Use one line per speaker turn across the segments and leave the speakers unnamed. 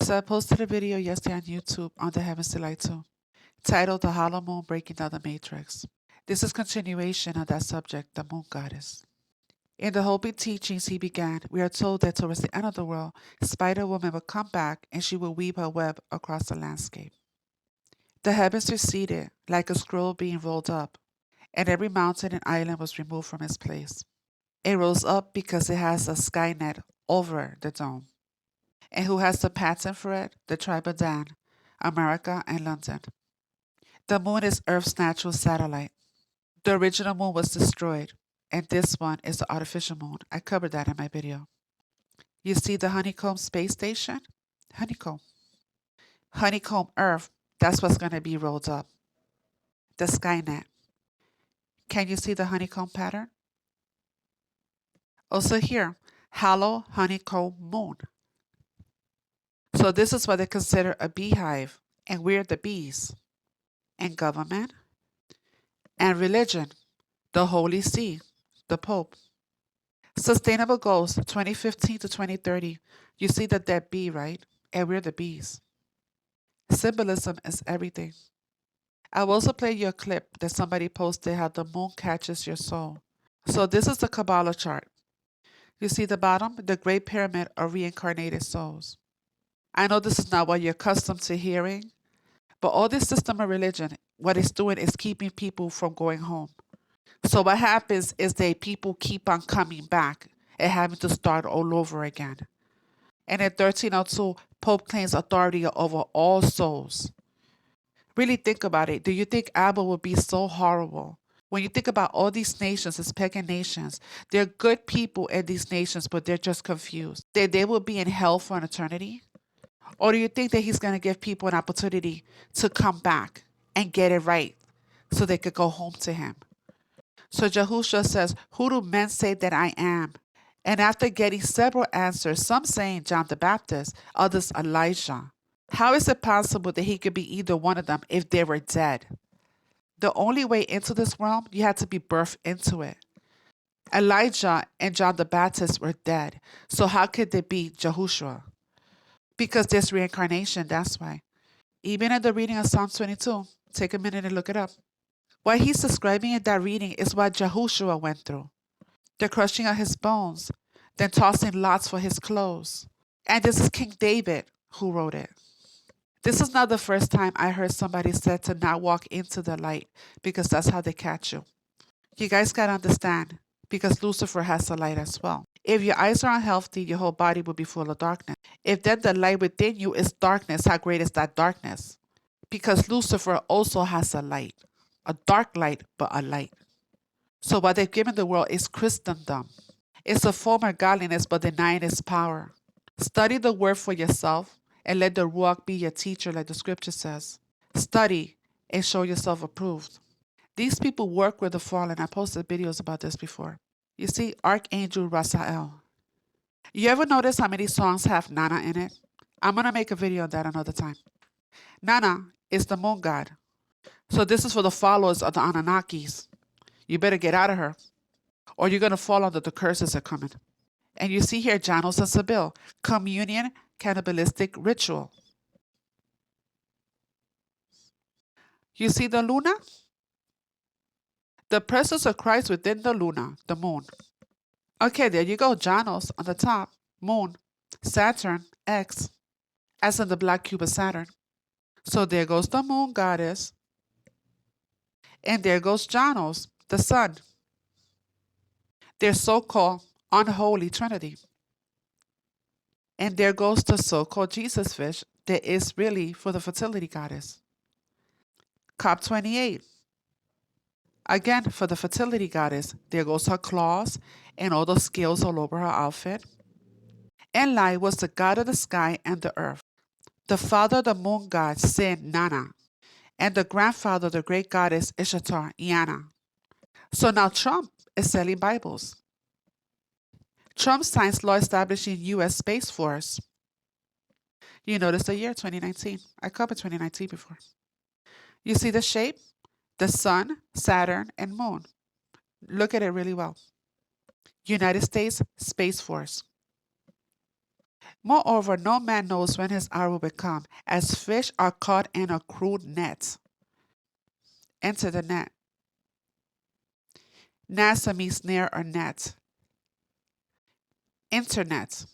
So I posted a video yesterday on YouTube on the Heavens Delight 2, titled The Hollow Moon Breaking Down the Matrix. This is continuation of that subject, the moon goddess. In the Hopi teachings he began, we are told that towards the end of the world, Spider-Woman would come back and she would weave her web across the landscape. The heavens receded like a scroll being rolled up, and every mountain and island was removed from its place. It rose up because it has a skynet over the dome. And who has the patent for it? The tribe of Dan, America, and London. The moon is Earth's natural satellite. The original moon was destroyed, and this one is the artificial moon. I covered that in my video. You see the honeycomb space station? Honeycomb. Honeycomb Earth, that's what's going to be rolled up. The skynet. Can you see the honeycomb pattern? Also here, hollow honeycomb moon. So this is what they consider a beehive, and we're the bees. And government, and religion, the Holy See, the Pope. Sustainable goals, 2015 to 2030. You see the dead bee, right? And we're the bees. Symbolism is everything. I will also play you a clip that somebody posted how the moon catches your soul. So this is the Kabbalah chart. You see the bottom, the Great Pyramid of reincarnated souls. I know this is not what you're accustomed to hearing, but all this system of religion, what it's doing is keeping people from going home. So what happens is that people keep on coming back and having to start all over again. And in 1302, Pope claims authority over all souls. Really think about it. Do you think Abba would be so horrible? When you think about all these nations, these pagan nations, they're good people in these nations, but they're just confused. They will be in hell for an eternity? Or do you think that he's going to give people an opportunity to come back and get it right so they could go home to him? So Yahushua says, who do men say that I am? And after getting several answers, some saying John the Baptist, others Elijah. How is it possible that he could be either one of them if they were dead? The only way into this realm, you had to be birthed into it. Elijah and John the Baptist were dead. So how could they be Yahushua? Because there's reincarnation, that's why. Even in the reading of Psalm 22, take a minute and look it up. What he's describing in that reading is what Yahushua went through. The crushing of his bones, then tossing lots for his clothes. And this is King David who wrote it. This is not the first time I heard somebody said to not walk into the light because that's how they catch you. You guys got to understand, because Lucifer has the light as well. If your eyes are unhealthy, your whole body will be full of darkness. If then the light within you is darkness, how great is that darkness? Because Lucifer also has a light. A dark light, but a light. So what they've given the world is Christendom. It's a form of godliness, but denying its power. Study the word for yourself, and let the Ruach be your teacher, like the scripture says. Study and show yourself approved. These people work with the fallen. I posted videos about this before. You see, Archangel Raphael. You ever notice how many songs have Nana in it? I'm going to make a video on that another time. Nana is the moon god. So this is for the followers of the Anunnakis. You better get out of her, or you're going to fall under the curses that are coming. And you see here, Janos and Sibyl, communion, cannibalistic ritual. You see the Luna? The presence of Christ within the Luna, the moon. Okay, there you go, Janos on the top, moon, Saturn, X, as in the black cube of Saturn. So there goes the moon goddess, and there goes Janos, the sun. Their so-called unholy trinity. And there goes the so-called Jesus fish that is really for the fertility goddess. COP28. Again, for the fertility goddess, there goes her claws and all those scales all over her outfit. Enlil was the god of the sky and the earth. The father of the moon god, Sin, Nana. And the grandfather of the great goddess, Ishtar, Iana. So now Trump is selling Bibles. Trump signs law establishing U.S. Space Force. You notice the year 2019. I covered 2019 before. You see the shape? The sun, Saturn, and moon. Look at it really well. United States Space Force. Moreover, no man knows when his hour will come, as fish are caught in a crude net. Enter the net. Nasa means snare or net. Internet.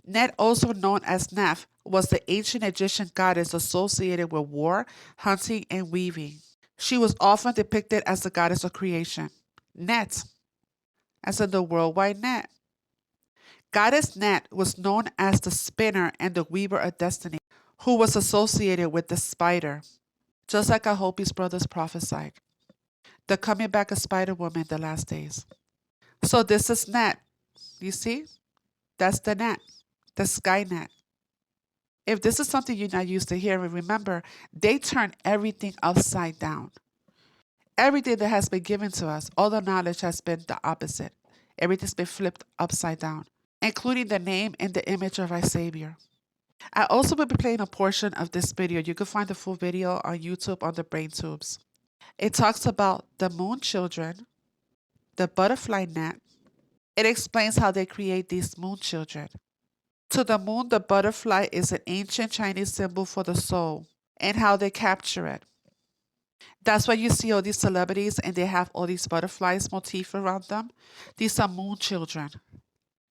Net, also known as Neff, was the ancient Egyptian goddess associated with war, hunting, and weaving. She was often depicted as the goddess of creation. Net, as in the worldwide net. Goddess Net was known as the spinner and the weaver of destiny, who was associated with the spider, just like Ahopi's brothers prophesied. The coming back of Spider-Woman in the last days. So this is Net. You see? That's the net, the sky net. If this is something you're not used to hearing, remember, they turn everything upside down. Everything that has been given to us, all the knowledge has been the opposite. Everything's been flipped upside down, including the name and the image of our Savior. I also will be playing a portion of this video. You can find the full video on YouTube on the brain tubes. It talks about the moon children, the butterfly net. It explains how they create these moon children. To the moon, the butterfly is an ancient Chinese symbol for the soul and how they capture it. That's why you see all these celebrities and they have all these butterflies motif around them. These are moon children.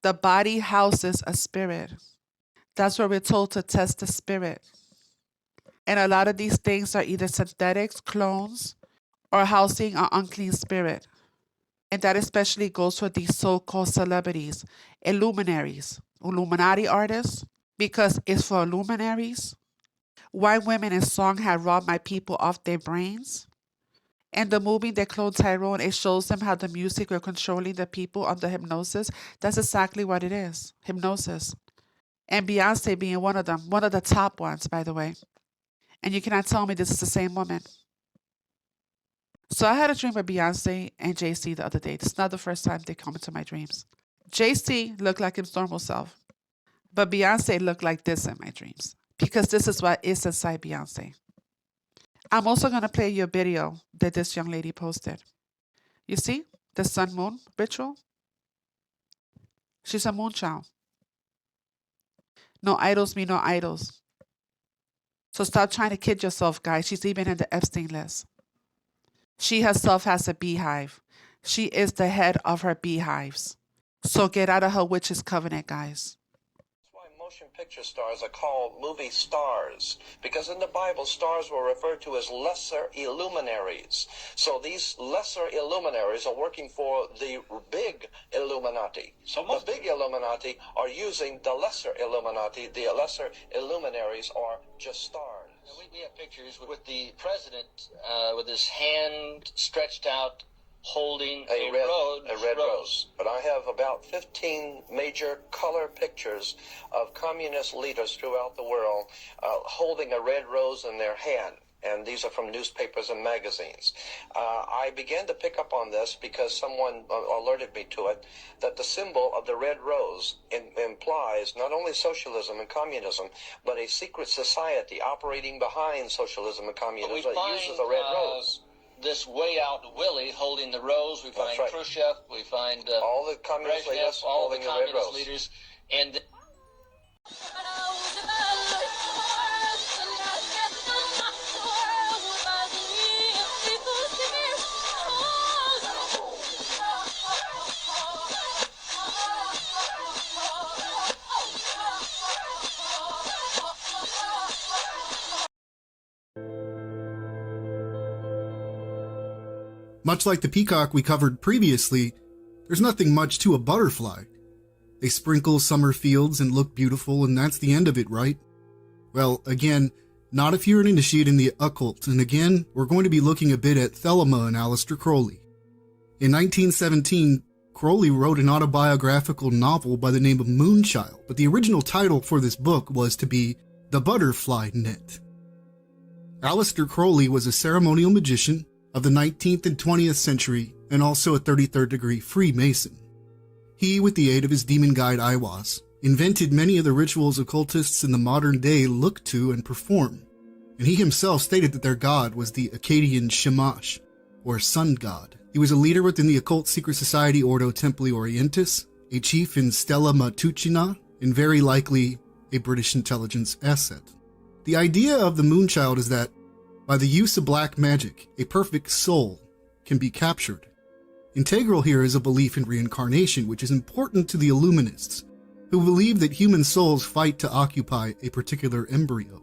The body houses a spirit. That's where we're told to test the spirit. And a lot of these things are either synthetics, clones, or housing an unclean spirit. And that especially goes for these so-called celebrities, illuminaries, Illuminati artists, because it's for luminaries. Why women in song have robbed my people off their brains. And the movie they cloned Tyrone, it shows them how the music were controlling the people under hypnosis. That's exactly what it is, hypnosis. And Beyonce being one of them, one of the top ones, by the way. And you cannot tell me this is the same woman. So I had a dream with Beyonce and JC the other day. This is not the first time they come into my dreams. JC looked like his normal self, but Beyonce looked like this in my dreams because this is what is inside Beyonce. I'm also going to play you a video that this young lady posted. You see the sun moon ritual? She's a moon child. No idols mean no idols. So stop trying to kid yourself, guys. She's even in the Epstein list. She herself has a beehive. She is the head of her beehives. So get out of her witch's covenant, guys.
That's why motion picture stars are called movie stars, because in the Bible, stars were referred to as lesser illuminaries. So these lesser illuminaries are working for the big Illuminati. So the big Illuminati are using the lesser Illuminati. The lesser illuminaries are just stars.
We have pictures with the president with his hand stretched out, holding a red rose.
But I have about 15 major color pictures of communist leaders throughout the world holding a red rose in their hand. And these are from newspapers and magazines. I began to pick up on this because someone alerted me to it, that the symbol of the red rose implies not only socialism and communism, but a secret society operating behind socialism and communism that uses the red rose.
This way out Willie holding the rose. We find Khrushchev. We find
all the communist leaders
all
holding
the
the red
communist
rose.
leaders. And
much like the peacock we covered previously, there's nothing much to a butterfly. They sprinkle summer fields and look beautiful, and that's the end of it, right? Well, again, not if you're an initiate in the occult, and again, we're going to be looking a bit at Thelema and Aleister Crowley. In 1917, Crowley wrote an autobiographical novel by the name of Moonchild, but the original title for this book was to be The Butterfly Net. Aleister Crowley was a ceremonial magician of the 19th and 20th century, and also a 33rd degree Freemason. He, with the aid of his demon guide Aiwass, invented many of the rituals occultists in the modern day look to and perform, and he himself stated that their god was the Akkadian Shamash, or sun god. He was a leader within the occult secret society Ordo Templi Orientis, a chief in Stella Matutina, and very likely a British intelligence asset. The idea of the Moonchild is that by the use of black magic, a perfect soul can be captured. Integral here is a belief in reincarnation, which is important to the Illuminists, who believe that human souls fight to occupy a particular embryo.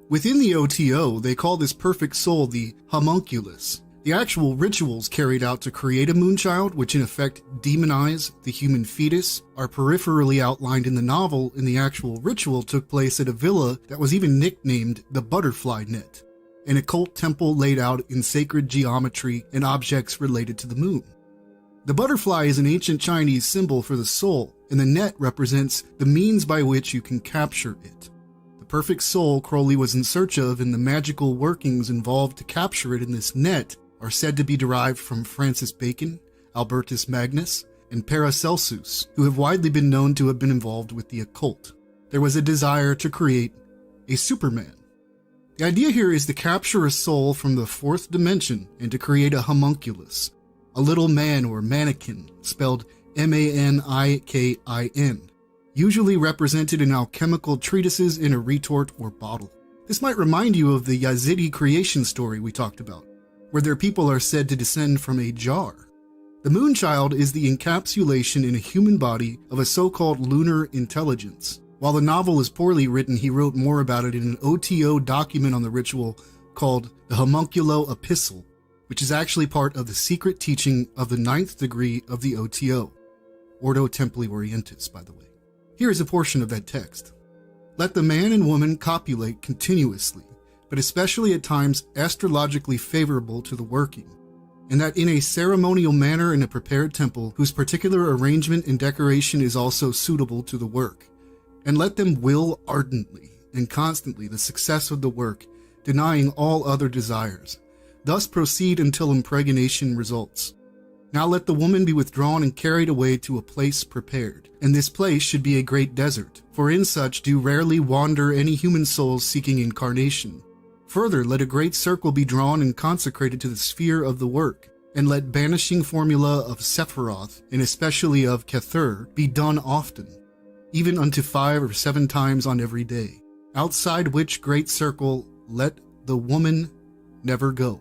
Within the OTO, they call this perfect soul the homunculus. The actual rituals carried out to create a Moonchild, which in effect demonize the human fetus, are peripherally outlined in the novel, and the actual ritual took place at a villa that was even nicknamed the Butterfly Net, an occult temple laid out in sacred geometry and objects related to the moon. The butterfly is an ancient Chinese symbol for the soul, and the net represents the means by which you can capture it. The perfect soul Crowley was in search of and the magical workings involved to capture it in this net are said to be derived from Francis Bacon, Albertus Magnus, and Paracelsus, who have widely been known to have been involved with the occult. There was a desire to create a Superman. The idea here is to capture a soul from the fourth dimension and to create a homunculus, a little man or mannequin, spelled M-A-N-I-K-I-N, usually represented in alchemical treatises in a retort or bottle. This might remind you of the Yazidi creation story we talked about, where their people are said to descend from a jar. The Moonchild is the encapsulation in a human body of a so-called lunar intelligence. While the novel is poorly written, he wrote more about it in an OTO document on the ritual called the Homunculo Epistle, which is actually part of the secret teaching of the 9th degree of the OTO, Ordo Templi Orientis, by the way. Here is a portion of that text. Let the man and woman copulate continuously, but especially at times astrologically favorable to the working, and that in a ceremonial manner in a prepared temple whose particular arrangement and decoration is also suitable to the work. And let them will ardently and constantly the success of the work, denying all other desires. Thus proceed until impregnation results. Now let the woman be withdrawn and carried away to a place prepared, and this place should be a great desert, for in such do rarely wander any human souls seeking incarnation. Further, let a great circle be drawn and consecrated to the sphere of the work, and let banishing formula of Sephiroth, and especially of Cather, be done often, even unto 5 or 7 times on every day, outside which great circle let the woman never go.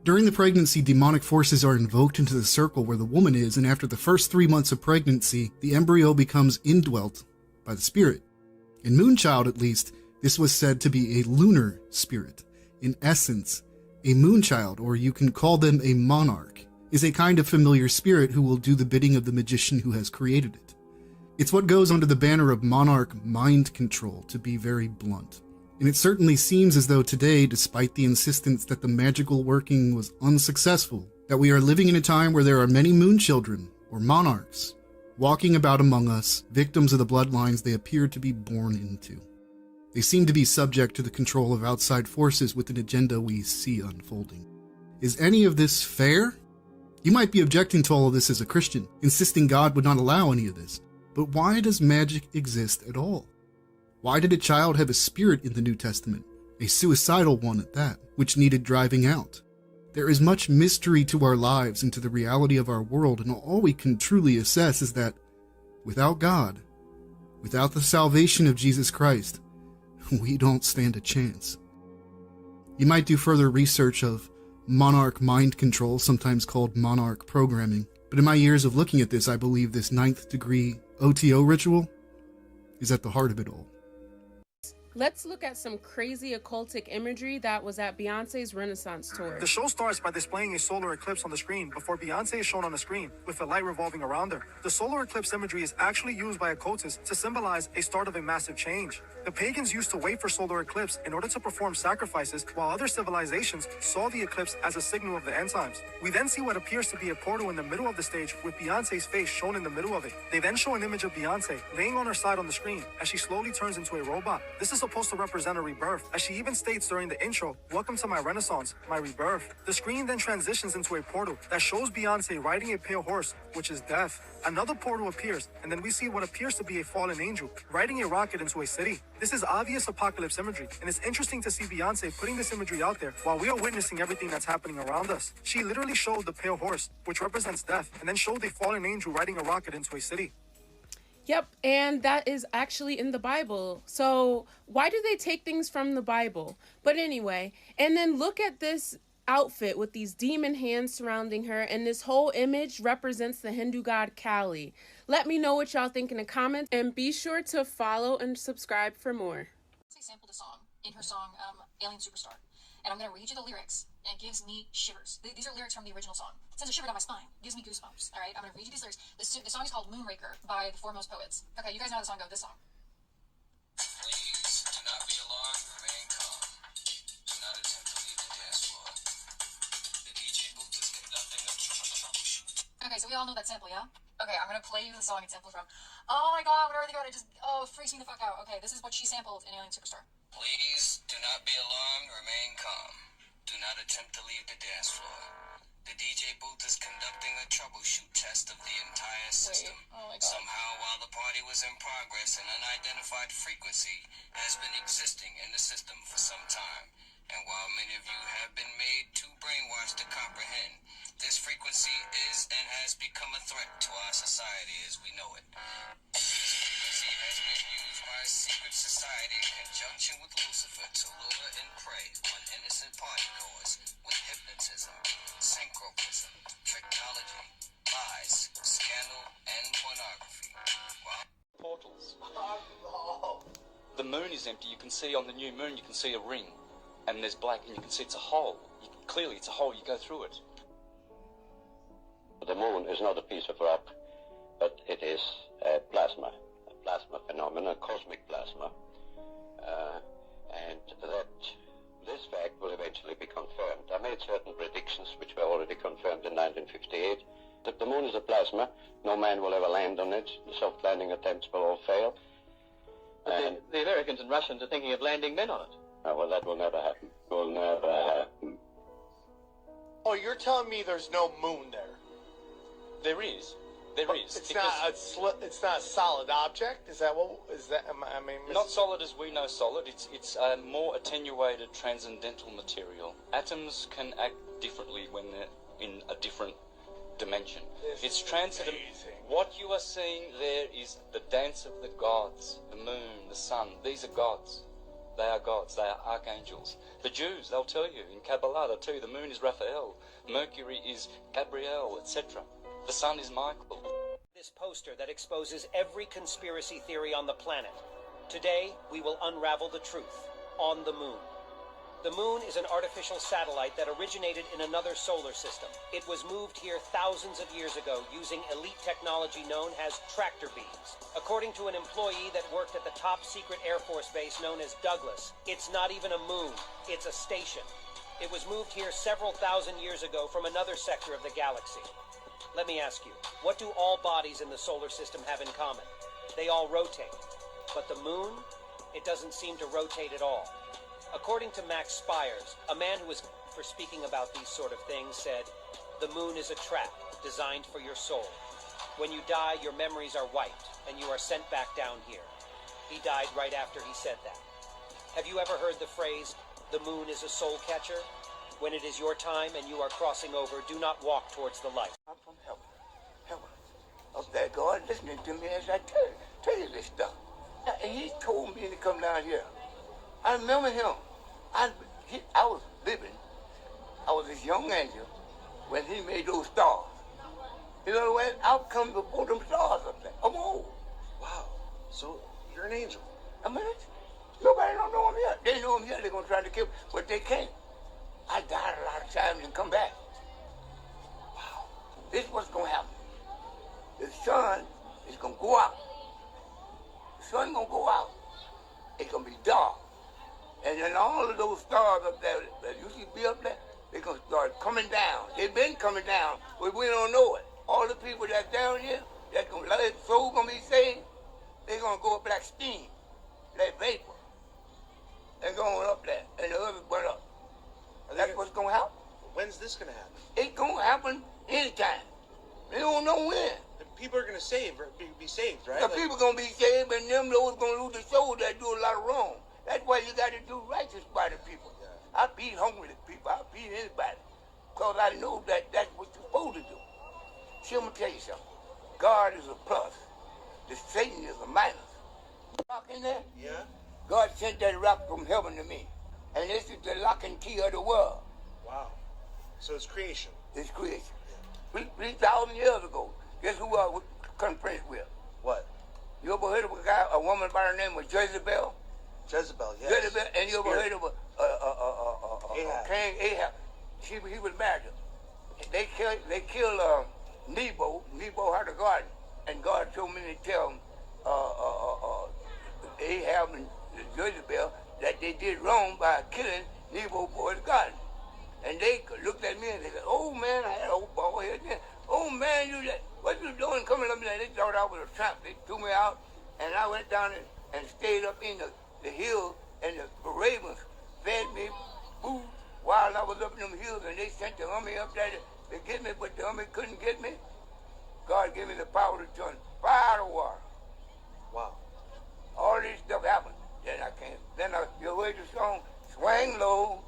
During the pregnancy, demonic forces are invoked into the circle where the woman is, and after the first 3 months of pregnancy, the embryo becomes indwelt by the spirit. In Moonchild, at least, this was said to be a lunar spirit. In essence, a Moonchild, or you can call them a monarch, is a kind of familiar spirit who will do the bidding of the magician who has created it. It's what goes under the banner of monarch mind control, to be very blunt. And it certainly seems as though today, despite the insistence that the magical working was unsuccessful, that we are living in a time where there are many moon children, or monarchs, walking about among us, victims of the bloodlines they appear to be born into. They seem to be subject to the control of outside forces with an agenda we see unfolding. Is any of this fair? You might be objecting to all of this as a Christian, insisting God would not allow any of this. But why does magic exist at all? Why did a child have a spirit in the New Testament, a suicidal one at that, which needed driving out? There is much mystery to our lives and to the reality of our world, and all we can truly assess is that without God, without the salvation of Jesus Christ, we don't stand a chance. You might do further research of monarch mind control, sometimes called monarch programming, but in my years of looking at this, I believe this 9th degree OTO ritual is at the heart of it all.
Let's look at some crazy occultic imagery that was at Beyonce's Renaissance tour.
The show starts by displaying a solar eclipse on the screen before Beyonce is shown on the screen with the light revolving around her. The solar eclipse imagery is actually used by occultists to symbolize a start of a massive change. The pagans used to wait for solar eclipse in order to perform sacrifices, while other civilizations saw the eclipse as a signal of the end times. We then see what appears to be a portal in the middle of the stage with Beyonce's face shown in the middle of it. They then show an image of Beyonce laying on her side on the screen as she slowly turns into a robot. This is supposed to represent a rebirth, as she even states during the intro, "Welcome to my Renaissance, my rebirth." The screen then transitions into a portal that shows Beyonce riding a pale horse, which is death. Another portal appears, and then we see what appears to be a fallen angel riding a rocket into a city. This is obvious apocalypse imagery, and it's interesting to see Beyonce putting this imagery out there while we are witnessing everything that's happening around us. She literally showed the pale horse, which represents death, and then showed a fallen angel riding a rocket into a city.
Yep, and that is actually in the Bible. So why do they take things from the Bible? But anyway, and then look at this outfit with these demon hands surrounding her, and this whole image represents the Hindu god Kali. Let me know what y'all think in the comments, and be sure to follow and subscribe for more.
She sampled a song in her song Alien Superstar, and I'm going to read you the lyrics, and it gives me shivers. These are lyrics from the original song. It sends a shiver down my spine. It gives me goosebumps. All right, I'm going to read you these lyrics. The song is called Moonraker by the Foremost Poets. Okay, you guys know how the song goes. This song.
Please do not be alarmed. Remain calm. Do not attempt to leave the dance floor. The DJ booth is conducting a troubleshoot.
Okay, so we all know that sample, yeah? Okay, I'm going to play you the song it sampled from. Oh my god, whatever they got, it just, freaks me the fuck out. Okay, this is what she sampled in Alien Superstar.
Please do not be alarmed. Remain calm. Do not attempt to leave the dance floor. The DJ booth is conducting a troubleshoot test of the entire system.
Wait, oh my god.
Somehow, while the party was in progress, an unidentified frequency has been existing in the system for some time. And while many of you have been made too brainwashed to comprehend, this frequency is and has become a threat to our society as we know it. This frequency has been used by a secret society in conjunction with Lucifer to lure and prey on innocent partygoers with hypnotism, synchroprism, trickology, lies, scandal, and pornography.
Portals. The moon is empty. You can see on the new moon, you can see a ring. And there's black, and you can see it's a hole. Clearly, it's a hole. You go through it.
The moon is not a piece of rock, but it is a plasma phenomenon, cosmic plasma. And that this fact will eventually be confirmed. I made certain predictions which were already confirmed in 1958. If the moon is a plasma, no man will ever land on it. The soft landing attempts will all fail.
And the Americans and Russians are thinking of landing men on it.
Oh, well, that will never happen. Will never happen.
Oh, you're telling me there's no moon there?
There is. There is.
It's not a solid object. Is that what? Is that? I mean,
Not solid as we know solid. It's a more attenuated transcendental material. Atoms can act differently when they're in a different dimension. It's transcendent. What you are seeing there is the dance of the gods. The moon, the sun. These are gods. They are gods. They are archangels. The Jews, they'll tell you. In Kabbalah, they'll tell you the moon is Raphael. Mercury is Gabriel, etc. The sun is Michael.
This poster that exposes every conspiracy theory on the planet. Today, we will unravel the truth on the moon. The moon is an artificial satellite that originated in another solar system. It was moved here thousands of years ago using elite technology known as tractor beams. According to an employee that worked at the top secret Air Force base known as Douglas, it's not even a moon, it's a station. It was moved here several thousand years ago from another sector of the galaxy. Let me ask you, what do all bodies in the solar system have in common? They all rotate. But the moon, it doesn't seem to rotate at all. According to Max Spires, a man who was for speaking about these sort of things, said, "The moon is a trap designed for your soul. When you die, your memories are wiped, and you are sent back down here." He died right after he said that. Have you ever heard the phrase, "The moon is a soul catcher"? When it is your time and you are crossing over, do not walk towards the light.
I'm from heaven. Heaven. Up there, God, listening to me as I tell you this stuff. Now, and he told me to come down here. I remember him. I was living. I was this young angel when he made those stars. You know what? I'll come before them stars up there. I'm old.
Wow. So you're an angel.
I mean, nobody don't know him yet. They know him yet. They're gonna try to kill him, but they can't. I died a lot of times and come back. Wow. This is what's gonna happen. The sun is gonna go out. The sun gonna go out. It's gonna be dark. And then all of those stars up there that used to be up there, they're going to start coming down. They've been coming down, but we don't know it. All the people that's down here, that's going to let their soul going to be saved, they're going to go up like steam, like vapor. They're going up there, and the others burn up. That's what's going to happen.
When's this going to happen?
It's going to happen anytime. They don't know when.
The people are going to be saved, right?
The people going to be saved, and them those going to lose the soul that do a lot of wrong. That's why you got to do righteous by the people. Yeah. I feed hungry people. I feed anybody. Because I know that that's what you're supposed to do. See, I'm going to tell you something. God is a plus. the Satan is a minus. Rock in there?
Yeah.
God sent that rock from heaven to me. And this is the lock and key of the world.
Wow. So it's creation.
It's creation. 3,000 years ago, guess who I was confronted with?
What?
You ever heard of a woman by the name of Jezebel?
Jezebel, yes.
Jezebel, and you ever heard of
Ahab.
King Ahab? He was married. They killed Nebo. Nebo had a garden, and God told me to tell Ahab and Jezebel that they did wrong by killing Nebo for his garden. And they looked at me and they said, "Oh man, I had an old bald head then. Oh man, what you doing coming up there?" They thought I was a tramp. They threw me out, and I went down and stayed up in the hill, and the ravens fed me food while I was up in them hills, and they sent the army up there to get me, but the army couldn't get me. God gave me the power to turn fire to water.
Wow.
All this stuff happened. Then you heard the song, "Swing Low,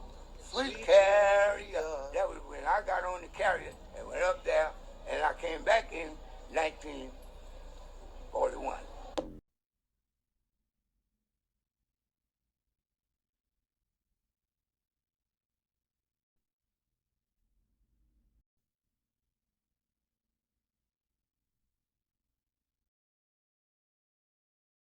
Sweet Carrier." That was when I got on the carrier and went up there, and I came back in 19